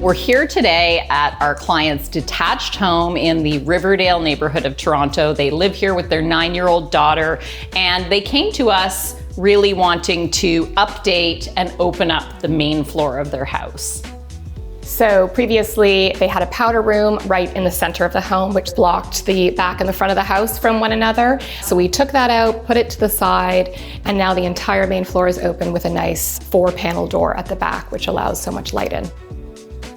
We're here today at our client's detached home in the Riverdale neighborhood of Toronto. They live here with their 9-year-old daughter, and they came to us really wanting to update and open up the main floor of their house. So previously they had a powder room right in the center of the home, which blocked the back and the front of the house from one another. So we took that out, put it to the side, and now the entire main floor is open with a nice 4-panel door at the back, which allows so much light in.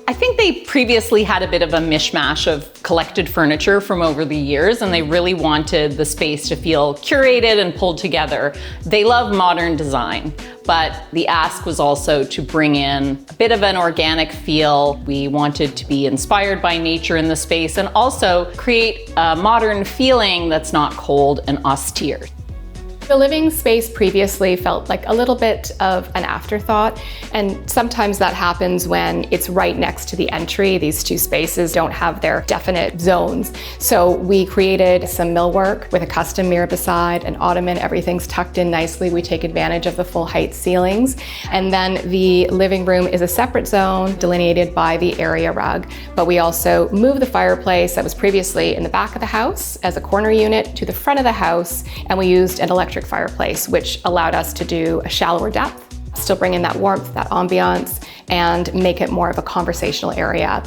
I think they previously had a bit of a mishmash of collected furniture from over the years, and they really wanted the space to feel curated and pulled together. They love modern design, but the ask was also to bring in a bit of an organic feel. We wanted to be inspired by nature in the space and also create a modern feeling that's not cold and austere. The living space previously felt like a little bit of an afterthought, and sometimes that happens when it's right next to the entry. These two spaces don't have their definite zones. So we created some millwork with a custom mirror beside, an ottoman, everything's tucked in nicely. We take advantage of the full height ceilings. And then the living room is a separate zone delineated by the area rug, but we also moved the fireplace that was previously in the back of the house as a corner unit to the front of the house, and we used an electric fireplace, which allowed us to do a shallower depth, still bring in that warmth, that ambiance, and make it more of a conversational area.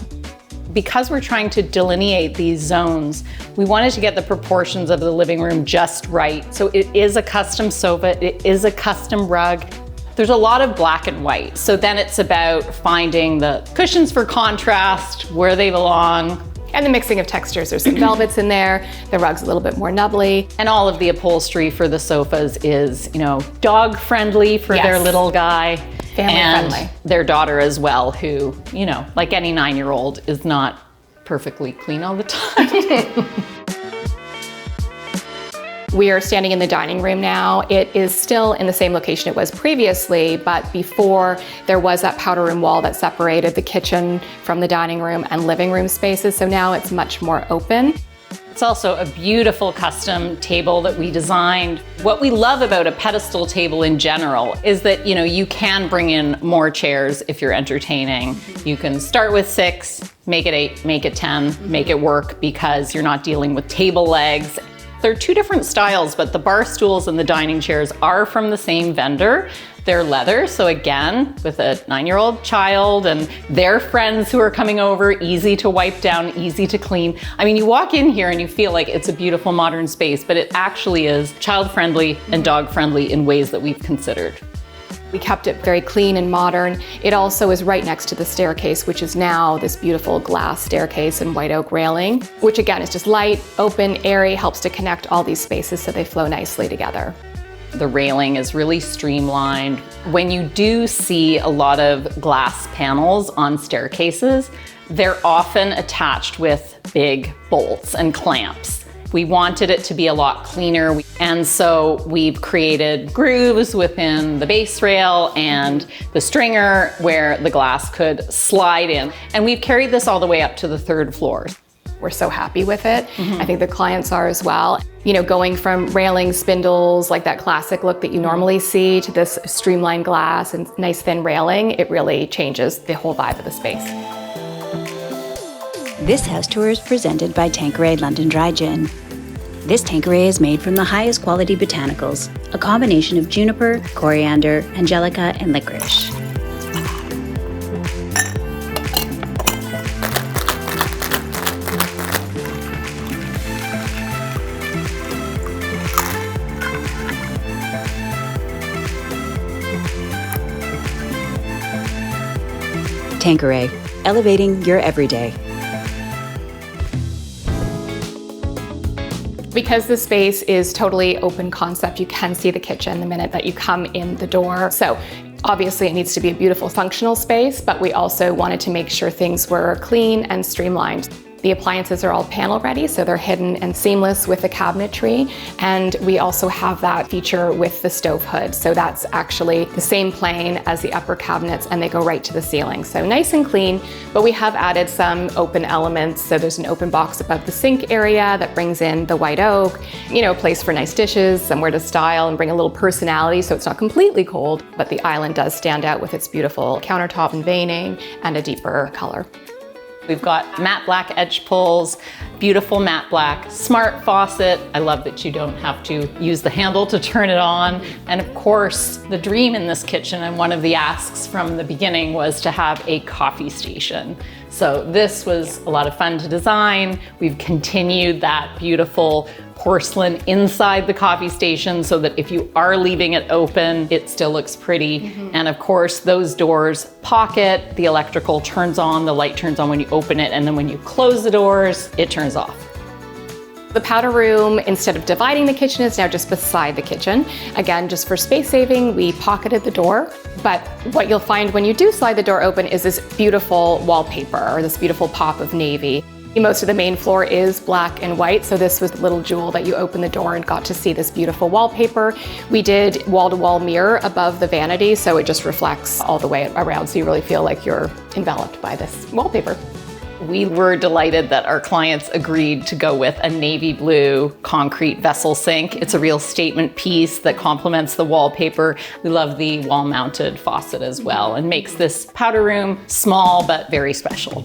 Because we're trying to delineate these zones, we wanted to get the proportions of the living room just right. So it is a custom sofa, it is a custom rug. There's a lot of black and white. So then it's about finding the cushions for contrast, where they belong. And the mixing of textures. There's some velvets in there, the rug's a little bit more nubbly. And all of the upholstery for the sofas is, dog friendly for their little guy. Family friendly. Their daughter as well, who, like any 9-year-old, is not perfectly clean all the time. We are standing in the dining room now. It is still in the same location it was previously, but before there was that powder room wall that separated the kitchen from the dining room and living room spaces. So now it's much more open. It's also a beautiful custom table that we designed. What we love about a pedestal table in general is that, you can bring in more chairs if you're entertaining. You can start with 6, make it 8, make it 10, make it work because you're not dealing with table legs. They're two different styles, but the bar stools and the dining chairs are from the same vendor. They're leather, so again, with a 9-year-old child and their friends who are coming over, easy to wipe down, easy to clean. I mean, you walk in here and you feel like it's a beautiful modern space, but it actually is child-friendly and dog-friendly in ways that we've considered. We kept it very clean and modern. It also is right next to the staircase, which is now this beautiful glass staircase and white oak railing, which again is just light, open, airy, helps to connect all these spaces so they flow nicely together. The railing is really streamlined. When you do see a lot of glass panels on staircases, they're often attached with big bolts and clamps. We wanted it to be a lot cleaner, and so we've created grooves within the base rail and the stringer where the glass could slide in. And we've carried this all the way up to the 3rd floor. We're so happy with it. I think the clients are as well. Going from railing spindles, like that classic look that you normally see, to this streamlined glass and nice thin railing, it really changes the whole vibe of the space. This house tour is presented by Tanqueray London Dry Gin. This Tanqueray is made from the highest quality botanicals, a combination of juniper, coriander, angelica, and licorice. Tanqueray, elevating your everyday. Because the space is totally open concept, you can see the kitchen the minute that you come in the door. So obviously it needs to be a beautiful functional space, but we also wanted to make sure things were clean and streamlined. The appliances are all panel ready, so they're hidden and seamless with the cabinetry. And we also have that feature with the stove hood. So that's actually the same plane as the upper cabinets, and they go right to the ceiling. So nice and clean, but we have added some open elements. So there's an open box above the sink area that brings in the white oak, a place for nice dishes, somewhere to style and bring a little personality so it's not completely cold, but the island does stand out with its beautiful countertop and veining and a deeper color. We've got matte black edge pulls, beautiful matte black, smart faucet. I love that you don't have to use the handle to turn it on. And of course, the dream in this kitchen, and one of the asks from the beginning, was to have a coffee station. So this was a lot of fun to design. We've continued that beautiful porcelain inside the coffee station so that if you are leaving it open, it still looks pretty. And of course, those doors pocket, the electrical turns on, the light turns on when you open it, and then when you close the doors, it turns off. The powder room, instead of dividing the kitchen, is now just beside the kitchen. Again, just for space saving, we pocketed the door. But what you'll find when you do slide the door open is this beautiful wallpaper, or this beautiful pop of navy. Most of the main floor is black and white, so this was the little jewel that you open the door and got to see this beautiful wallpaper. We did wall-to-wall mirror above the vanity, so it just reflects all the way around, so you really feel like you're enveloped by this wallpaper. We were delighted that our clients agreed to go with a navy blue concrete vessel sink. It's a real statement piece that complements the wallpaper. We love the wall-mounted faucet as well, and makes this powder room small but very special.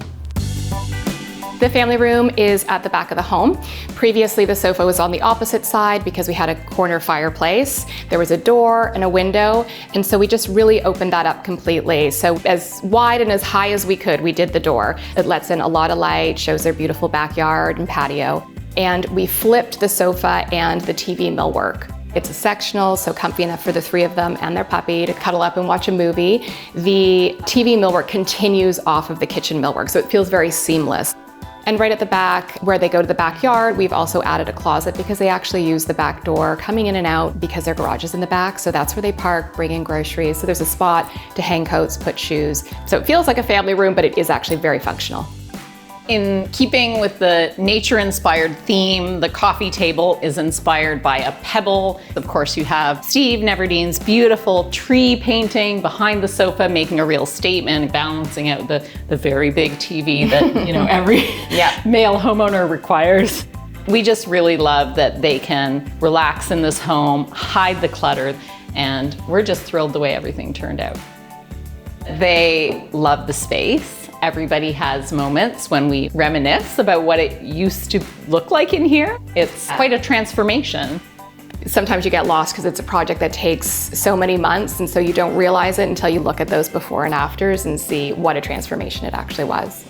The family room is at the back of the home. Previously, the sofa was on the opposite side because we had a corner fireplace. There was a door and a window, and so we just really opened that up completely. So as wide and as high as we could, we did the door. It lets in a lot of light, shows their beautiful backyard and patio. And we flipped the sofa and the TV millwork. It's a sectional, so comfy enough for the three of them and their puppy to cuddle up and watch a movie. The TV millwork continues off of the kitchen millwork, so it feels very seamless. And right at the back, where they go to the backyard, we've also added a closet because they actually use the back door coming in and out because their garage is in the back. So that's where they park, bring in groceries. So there's a spot to hang coats, put shoes. So it feels like a family room, but it is actually very functional. In keeping with the nature-inspired theme, the coffee table is inspired by a pebble. Of course, you have Steve Neverdean's beautiful tree painting behind the sofa, making a real statement, balancing out the very big TV that every male homeowner requires. We just really love that they can relax in this home, hide the clutter, and we're just thrilled the way everything turned out. They love the space. Everybody has moments when we reminisce about what it used to look like in here. It's quite a transformation. Sometimes you get lost because it's a project that takes so many months, and so you don't realize it until you look at those before and afters and see what a transformation it actually was.